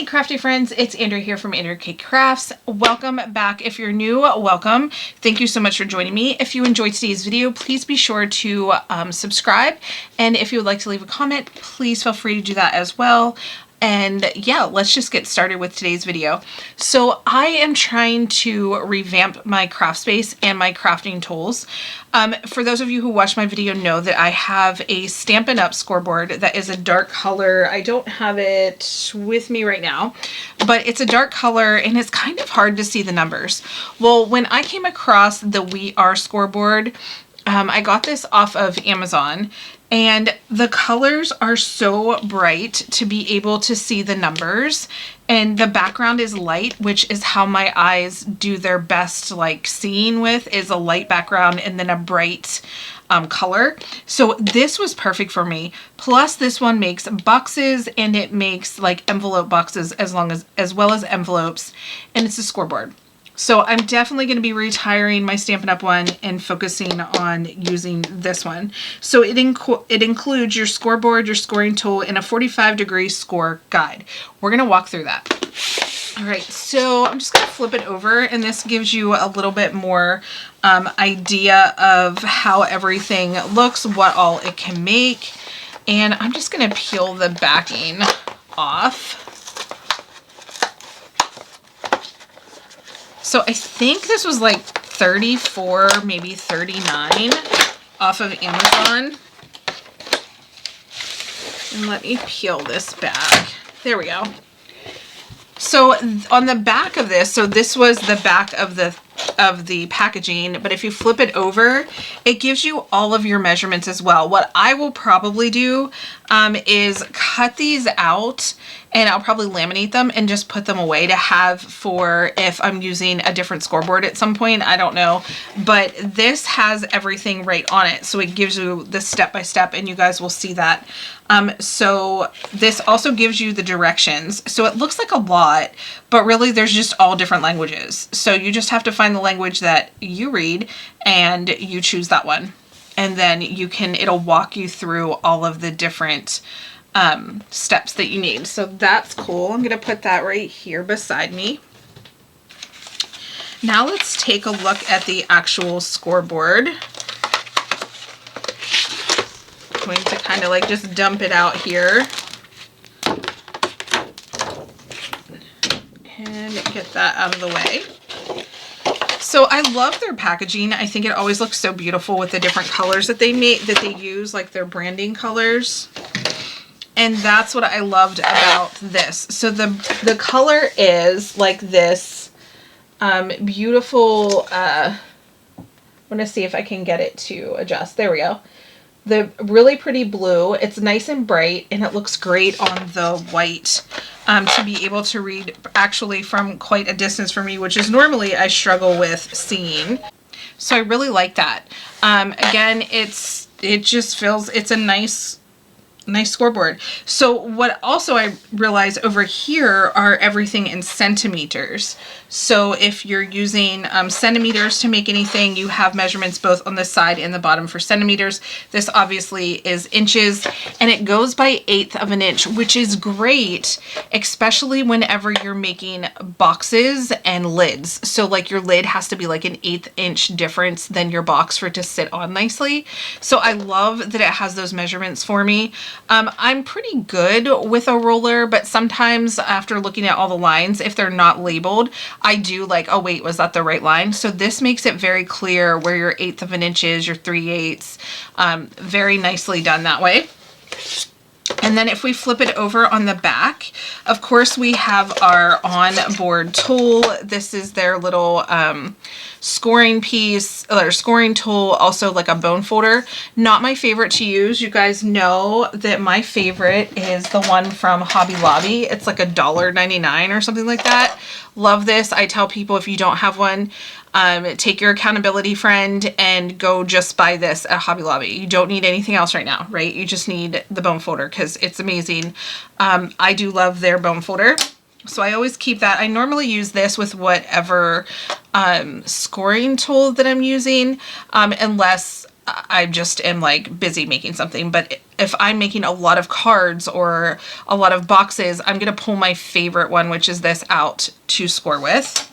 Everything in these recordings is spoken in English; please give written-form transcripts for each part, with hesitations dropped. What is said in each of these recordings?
Hey crafty friends, it's Andrea here from Andrea Kay Crafts. Welcome back. If you're new, welcome. Thank you so much for joining me. If you enjoyed today's video, please be sure to subscribe. And if you would like to leave a comment, please feel free to do that as well. And yeah, let's just get started with today's video. So I am trying to revamp my craft space and my crafting tools. For those of you who watched my video know that I have a Stampin' Up! Scoreboard that is a dark color. I don't have it with me right now, but it's a dark color and it's kind of hard to see the numbers. Well, when I came across the We Are scoreboard, I got this off of Amazon. And the colors are so bright to be able to see the numbers, and the background is light, which is how my eyes do their best, like seeing with, is a light background and then a bright color. So this was perfect for me. Plus this one makes boxes and it makes like envelope boxes as well as envelopes, and it's a scoreboard. So I'm definitely going to be retiring my Stampin' Up! One and focusing on using this one. So it includes your scoreboard, your scoring tool, and a 45-degree score guide. We're going to walk through that. All right, so I'm just going to flip it over, and this gives you a little bit more idea of how everything looks, what all it can make. And I'm just going to peel the backing off. So I think this was like $34, maybe $39 off of Amazon. And let me peel this back. There we go. So on the back of this, so this was the back of the packaging, but if you flip it over, it gives you all of your measurements as well. What I will probably do is cut these out, and I'll probably laminate them and just put them away to have for if I'm using a different scoreboard at some point. I don't know, but this has everything right on it. So it gives you the step-by-step, and you guys will see that. So this also gives you the directions. So it looks like a lot, but really there's just all different languages. So you just have to find the language that you read and you choose that one. And then it'll walk you through all of the different steps that you need. So that's cool. I'm going to put that right here beside me. Now let's take a look at the actual scoreboard. I'm going to kind of like just dump it out here. And get that out of the way. So I love their packaging. I think it always looks so beautiful with the different colors that they use, like their branding colors. And that's what I loved about this. So the color is like this beautiful, I want to see if I can get it to adjust. There we go. The really pretty blue. It's nice and bright, and it looks great on the white to be able to read actually from quite a distance for me, which is normally I struggle with seeing. So I really like that. Again, it just feels, it's a nice scoreboard. So what also I realized over here are everything in centimeters. So if you're using centimeters to make anything, you have measurements both on the side and the bottom for centimeters. This obviously is inches, and it goes by 1/8 of an inch, which is great, especially whenever you're making boxes and lids. So like your lid has to be like an 1/8 inch difference than your box for it to sit on nicely. So I love that it has those measurements for me. I'm pretty good with a ruler, but sometimes after looking at all the lines, if they're not labeled, I do like, oh wait, was that the right line? So this makes it very clear where your 1/8 of an inch is, your 3/8. Very nicely done that way. And then if we flip it over on the back, of course we have our onboard tool. This is their little scoring piece, or scoring tool, also like a bone folder. Not my favorite to use. You guys know that my favorite is the one from Hobby Lobby. It's like $1.99 or something like that. Love this. I tell people if you don't have one, take your accountability friend and go just buy this at Hobby Lobby. You don't need anything else right now, right? You just need the bone folder because it's amazing. I do love their bone folder. So I always keep that. I normally use this with whatever scoring tool that I'm using, unless I just am like busy making something. But if I'm making a lot of cards or a lot of boxes, I'm going to pull my favorite one, which is this, out to score with.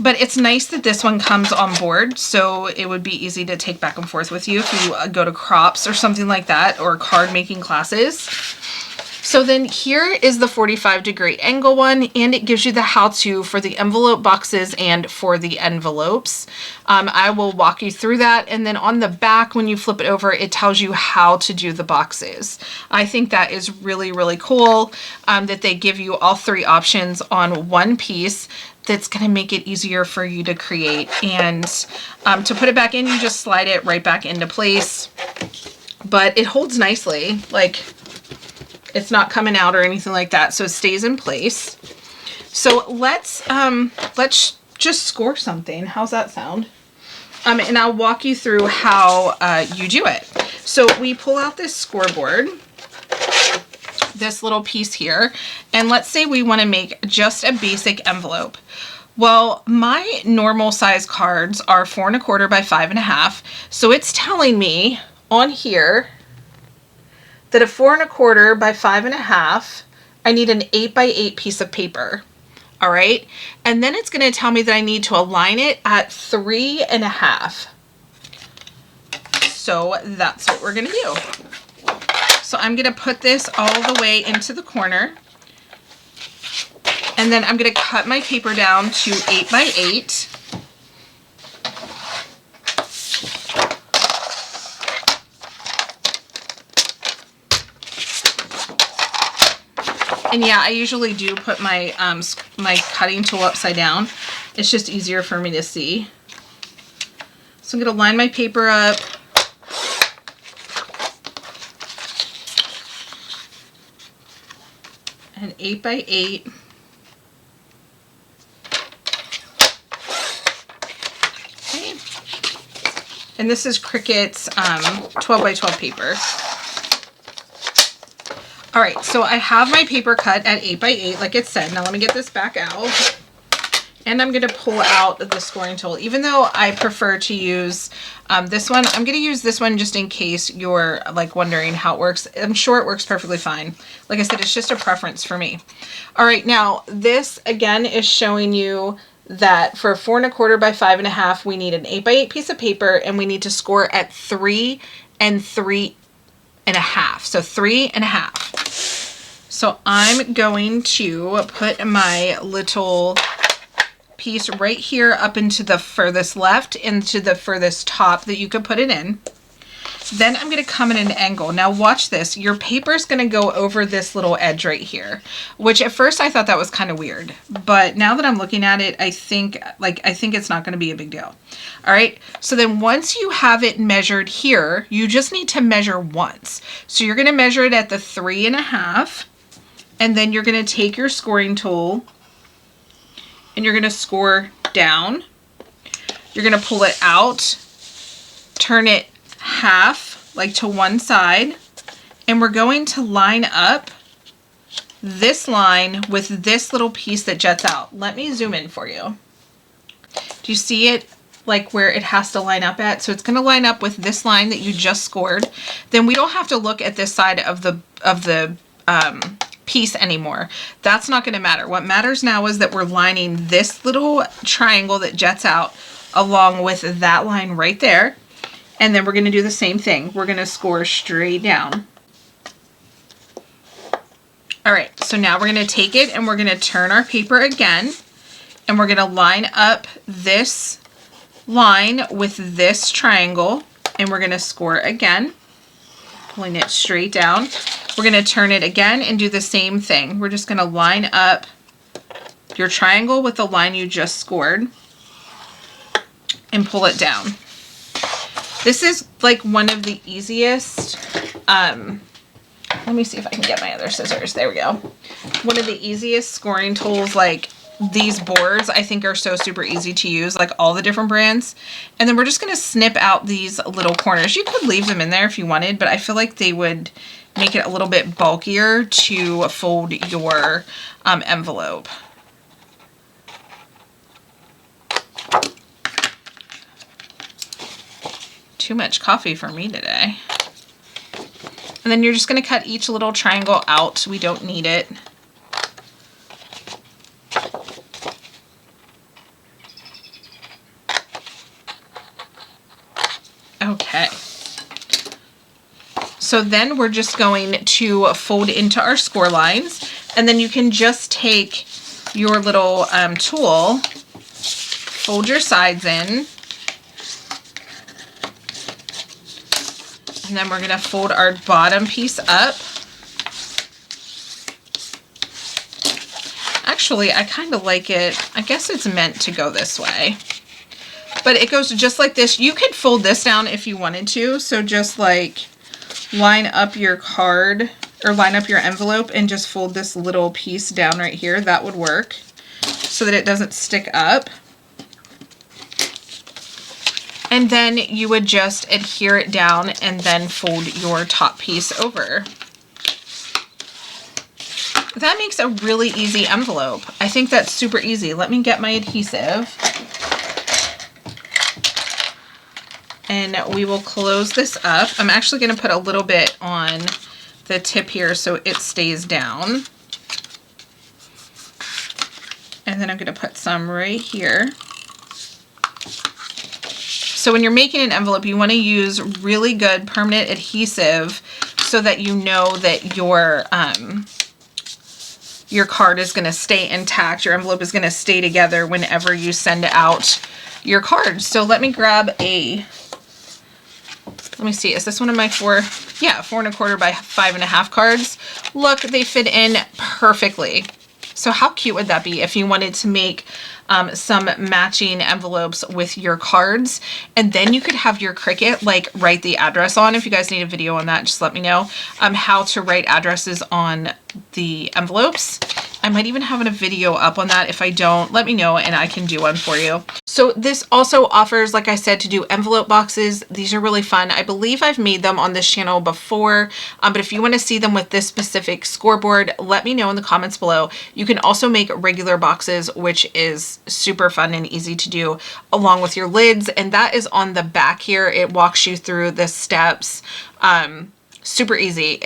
But it's nice that this one comes on board, so it would be easy to take back and forth with you if you go to crops or something like that, or card making classes. So then here is the 45-degree angle one, and it gives you the how-to for the envelope boxes and for the envelopes. I will walk you through that, and then on the back, when you flip it over, it tells you how to do the boxes. I think that is really, really cool that they give you all three options on one piece. That's going to make it easier for you to create. And to put it back in, you just slide it right back into place. But it holds nicely. Like, it's not coming out or anything like that, so it stays in place. So let's just score something. How's that sound? And I'll walk you through how you do it. So we pull out this scoreboard, this little piece here, and let's say we want to make just a basic envelope. Well, my normal size cards are 4 1/4 by 5 1/2, so it's telling me on here that a 4 1/4 by 5 1/2, I need an 8 by 8 piece of paper. All right, and then it's going to tell me that I need to align it at 3 1/2. So that's what we're going to do. So I'm going to put this all the way into the corner, and then I'm going to cut my paper down to 8 by 8. And yeah, I usually do put my my cutting tool upside down. It's just easier for me to see. So I'm going to line my paper up. An 8 by 8. Okay. And this is Cricut's 12 by 12 paper. All right, so I have my paper cut at 8 by 8, like it said. Now let me get this back out. And I'm going to pull out the scoring tool. Even though I prefer to use this one, I'm going to use this one just in case you're like wondering how it works. I'm sure it works perfectly fine. Like I said, it's just a preference for me. All right, now this again is showing you that for 4 1/4 by 5 1/2, we need an 8 by 8 piece of paper, and we need to score at 3 and 3 1/2. So 3 1/2. So I'm going to put my little piece right here up into the furthest left, into the furthest top that you could put it in. Then I'm going to come in an angle. Now watch this. Your paper is going to go over this little edge right here, which at first I thought that was kind of weird, but now that I'm looking at it, I think it's not going to be a big deal. All right. So then once you have it measured here, you just need to measure once. So you're going to measure it at the 3 1/2, and then you're going to take your scoring tool and you're going to score down. You're going to pull it out, turn it half, like to one side, and we're going to line up this line with this little piece that jets out. Let me zoom in for you. Do you see it, like where it has to line up at? So it's going to line up with this line that you just scored. Then we don't have to look at this side of the piece anymore. That's not going to matter. What matters now is that we're lining this little triangle that jets out along with that line right there. And then we're going to do the same thing. We're going to score straight down. All right, so now we're going to take it and we're going to turn our paper again, and we're going to line up this line with this triangle, and we're going to score again, pulling it straight down. We're going to turn it again and do the same thing. We're just going to line up your triangle with the line you just scored and pull it down. This is like one of the easiest, let me see if I can get my other scissors. There we go. One of the easiest scoring tools. Like, these boards I think are so super easy to use, like all the different brands. And then we're just going to snip out these little corners. You could leave them in there if you wanted, but I feel like they would make it a little bit bulkier to fold your envelope. Too much coffee for me today. And then you're just going to cut each little triangle out. We don't need it. Okay. So then we're just going to fold into our score lines, and then you can just take your little tool, fold your sides in, and then we're going to fold our bottom piece up. Actually, I kind of like it. I guess it's meant to go this way. But it goes just like this. You could fold this down if you wanted to. So just like line up your card or line up your envelope and just fold this little piece down right here. That would work so that it doesn't stick up. And then you would just adhere it down and then fold your top piece over. That makes a really easy envelope. I think that's super easy. Let me get my adhesive. And we will close this up. I'm actually going to put a little bit on the tip here so it stays down. And then I'm going to put some right here. So when you're making an envelope, you want to use really good permanent adhesive so that you know that your card is going to stay intact. Your envelope is going to stay together whenever you send out your card. So let me grab let me see, is this one of my 4 1/4 by 5.5 cards? Look, they fit in perfectly. So how cute would that be if you wanted to make some matching envelopes with your cards, and then you could have your Cricut like write the address on. If you guys need a video on that, just let me know how to write addresses on the envelopes. I might even have a video up on that. If I don't, let me know and I can do one for you. So this also offers, like I said, to do envelope boxes. These are really fun. I believe I've made them on this channel before, but if you want to see them with this specific scoreboard, let me know in the comments below. You can also make regular boxes, which is super fun and easy to do along with your lids. And that is on the back here. It walks you through the steps. Super easy.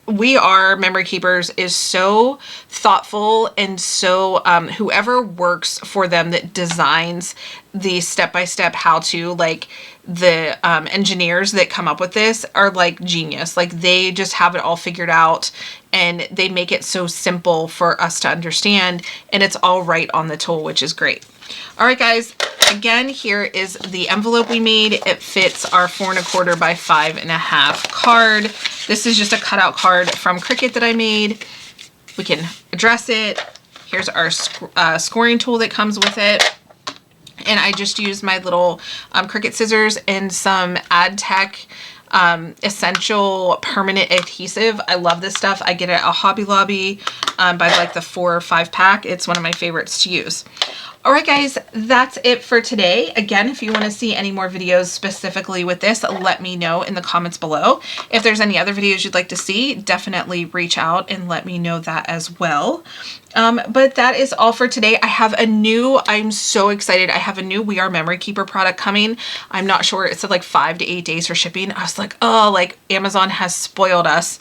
We Are Memory Keepers is so thoughtful, and so whoever works for them that designs the step-by-step how-to, like the engineers that come up with this are like genius. Like they just have it all figured out and they make it so simple for us to understand, and it's all right on the tool, which is great. All right, guys, again, here is the envelope we made. It fits our 4 1/4 by 5.5 card. This is just a cutout card from Cricut that I made. We can address it. Here's our scoring tool that comes with it. And I just used my little Cricut scissors and some AdTech essential permanent adhesive. I love this stuff. I get it at Hobby Lobby by like the 4 or 5 pack. It's one of my favorites to use. All right, guys, that's it for today. Again, if you want to see any more videos specifically with this, let me know in the comments below. If there's any other videos you'd like to see, definitely reach out and let me know that as well. But that is all for today. I'm so excited. I have a new We Are Memory Keeper product coming. I'm not sure. It said like 5 to 8 days for shipping. I was like, oh, like Amazon has spoiled us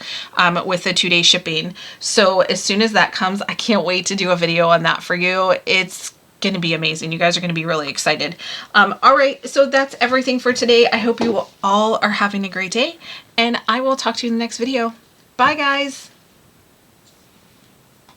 with the 2-day shipping. So as soon as that comes, I can't wait to do a video on that for you. It's going to be amazing. You guys are going to be really excited. All right, so that's everything for today. I hope you all are having a great day, and I will talk to you in the next video. Bye, guys.